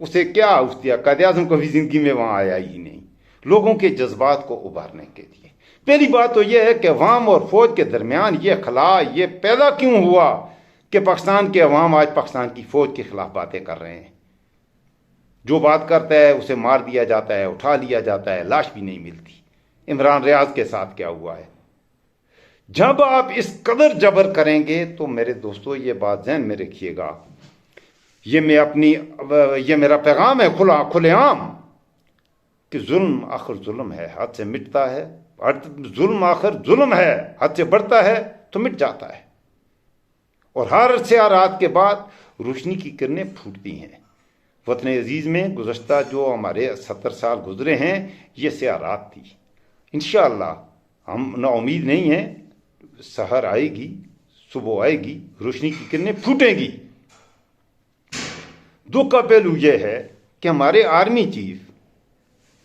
اسے کیا افتیا قائد اعظم کبھی زندگی میں وہاں آیا ہی نہیں لوگوں کے جذبات کو ابھارنے کے لیے۔ پہلی بات تو یہ ہے کہ عوام اور فوج کے درمیان یہ خلا یہ پیدا کیوں ہوا کہ پاکستان کے عوام آج پاکستان کی فوج کے خلاف باتیں کر رہے ہیں۔ جو بات کرتا ہے اسے مار دیا جاتا ہے، اٹھا لیا جاتا ہے، لاش بھی نہیں ملتی۔ عمران ریاض کے ساتھ کیا ہوا ہے؟ جب آپ اس قدر جبر کریں گے تو میرے دوستو یہ بات ذہن میں رکھیے گا، یہ میرا پیغام ہے کھلے عام کہ ظلم آخر ظلم ہے، حد سے مٹتا ہے، ظلم آخر ظلم ہے، حد سے بڑھتا ہے تو مٹ جاتا ہے، اور ہر سیارات کے بعد روشنی کی کرنیں پھوٹتی ہیں۔ وطن عزیز میں گزشتہ جو ہمارے 70 سال گزرے ہیں یہ سیارات تھی۔ انشاءاللہ ہم نا امید نہیں ہیں، سحر آئے گی، صبح آئے گی، روشنی کی کرنیں پھوٹیں گی۔ دکھ کا پہلو یہ ہے کہ ہمارے آرمی چیف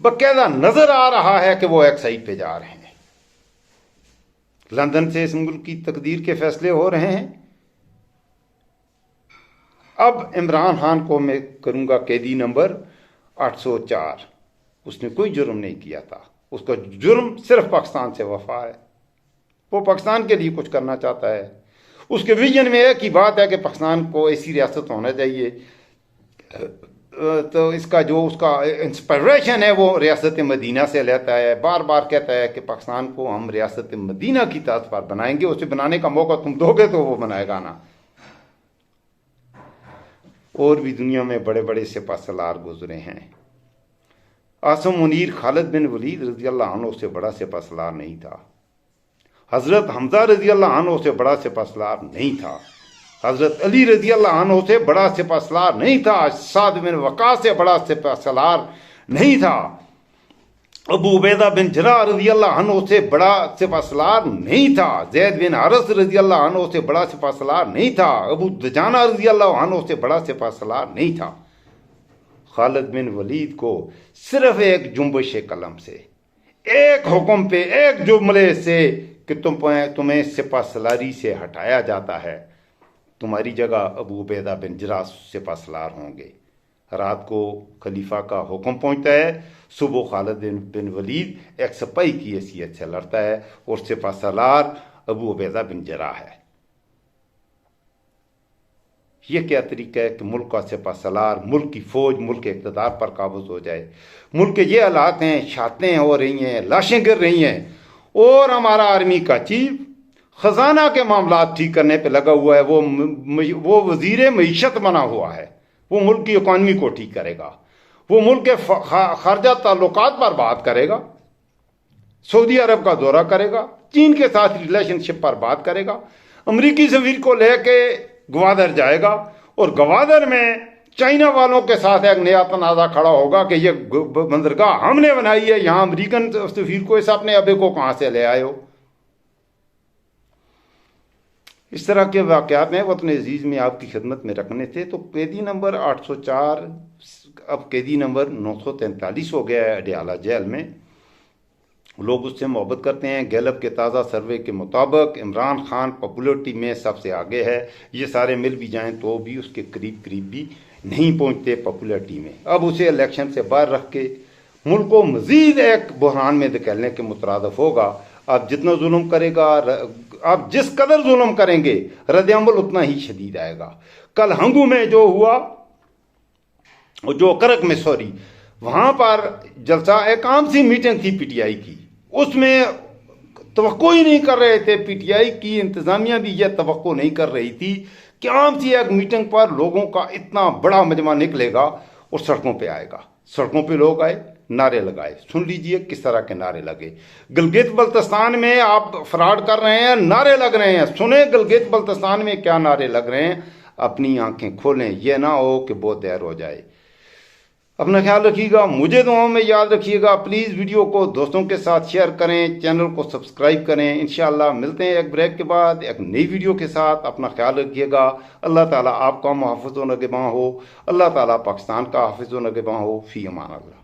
باقاعدہ نظر آ رہا ہے کہ وہ ایک سائٹ پہ جا رہے ہیں۔ لندن سے اس ملک کی تقدیر کے فیصلے ہو رہے ہیں۔ اب عمران خان کو میں کروں گا قیدی نمبر 804۔ اس نے کوئی جرم نہیں کیا تھا، اس کا جرم صرف پاکستان سے وفا ہے۔ وہ پاکستان کے لیے کچھ کرنا چاہتا ہے۔ اس کے ویژن میں ایک ہی بات ہے کہ پاکستان کو ایسی ریاست ہونا چاہیے، تو اس کا انسپائریشن ہے وہ ریاست مدینہ سے لیتا ہے۔ بار بار کہتا ہے کہ پاکستان کو ہم ریاست مدینہ کی طرز پر بنائیں گے، اسے بنانے کا موقع تم دو گے تو وہ بنائے گا نا۔ اور بھی دنیا میں بڑے بڑے سپہ سالار گزرے ہیں۔ عاصم منیر خالد بن ولید رضی اللہ عنہ سے بڑا سپہ سالار نہیں تھا۔ حضرت حمزہ رضی اللہ عنہ سے بڑا سپہ سالار نہیں تھا۔ حضرت علی رضی اللہ عنہ سے بڑا سپہ سالار نہیں تھا۔ سعد بن وقاص سے بڑا سپہ سالار نہیں تھا۔ ابو عبیدہ بن جراح رضی اللہ عنہ سے بڑا سپہ سالار نہیں تھا۔ زید بن حارث رضی اللہ عنہ سے بڑا سپہ سالار نہیں تھا۔ ابو دجانہ رضی اللہ عنہ سے بڑا سپہ سالار نہیں تھا۔ خالد بن ولید کو صرف ایک جنبش قلم سے، ایک حکم پہ، ایک جملے سے کہ تمہیں سپہ سالاری سے ہٹایا جاتا ہے، تمہاری جگہ ابو عبیدہ بن جراح سپہ سالار ہوں گے۔ رات کو خلیفہ کا حکم پہنچتا ہے، صبح خالد بن ولید ایک سپاہی کی حیثیت سے لڑتا ہے اور سپہ سالار ابو عبیدہ بن جراح ہے۔ یہ کیا طریقہ ہے کہ ملک کا سپہ سالار، ملک کی فوج، ملک کے اقتدار پر قابض ہو جائے؟ ملک کے یہ حالات ہیں، شہادتیں ہو رہی ہیں، لاشیں گر رہی ہیں، اور ہمارا آرمی کا چیف خزانہ کے معاملات ٹھیک کرنے پہ لگا ہوا ہے۔ وہ وزیر معیشت بنا ہوا ہے، وہ ملک کی اکانومی کو ٹھیک کرے گا، وہ ملک کے خارجہ تعلقات پر بات کرے گا، سعودی عرب کا دورہ کرے گا، چین کے ساتھ ریلیشن شپ پر بات کرے گا، امریکی سفیر کو لے کے گوادر جائے گا، اور گوادر میں چائنا والوں کے ساتھ ایک نیا تنازع کھڑا ہوگا کہ یہ بندرگاہ ہم نے بنائی ہے، یہاں امریکن سفیر کو اس اپنے ابے کو کہاں سے لے آئے ہو؟ اس طرح کے واقعات میں وطن عزیز میں آپ کی خدمت میں رکھنے تھے۔ تو قیدی نمبر 804 اب قیدی نمبر 943 ہو گیا ہے اڈیالہ جیل میں۔ لوگ اس سے محبت کرتے ہیں۔ گیلپ کے تازہ سروے کے مطابق عمران خان پاپولرٹی میں سب سے آگے ہے۔ یہ سارے مل بھی جائیں تو بھی اس کے قریب بھی نہیں پہنچتے پاپولرٹی میں۔ اب اسے الیکشن سے باہر رکھ کے ملک کو مزید ایک بحران میں دھکیلنے کے مترادف ہوگا۔ آپ جتنا ظلم کرے گا، آپ جس قدر ظلم کریں گے، رد عمل اتنا ہی شدید آئے گا۔ کل ہنگو میں جو ہوا، جو کرک میں وہاں پر جلسہ، ایک عام سی میٹنگ تھی پی ٹی آئی کی، اس میں توقع ہی نہیں کر رہے تھے، پی ٹی آئی کی انتظامیہ بھی یہ توقع نہیں کر رہی تھی کہ عام سی ایک میٹنگ پر لوگوں کا اتنا بڑا مجمع نکلے گا اور سڑکوں پہ آئے گا۔ سڑکوں پہ لوگ آئے، نعرے لگائے۔ سن لیجئے کس طرح کے نعرے لگے۔ گلگت بلتستان میں آپ فراڈ کر رہے ہیں، نعرے لگ رہے ہیں۔ سنیں گلگت بلتستان میں کیا نعرے لگ رہے ہیں، اپنی آنکھیں کھولیں، یہ نہ ہو کہ بہت دیر ہو جائے۔ اپنا خیال رکھیے گا، مجھے دعاؤں میں یاد رکھیے گا۔ پلیز ویڈیو کو دوستوں کے ساتھ شیئر کریں، چینل کو سبسکرائب کریں۔ انشاءاللہ ملتے ہیں ایک بریک کے بعد ایک نئی ویڈیو کے ساتھ۔ اپنا خیال رکھیے گا۔ اللہ تعالیٰ آپ کا محافظ و نگہباں ہو۔ اللہ تعالیٰ پاکستان کا حافظ و نگہباں ہو۔ فی امان اللہ۔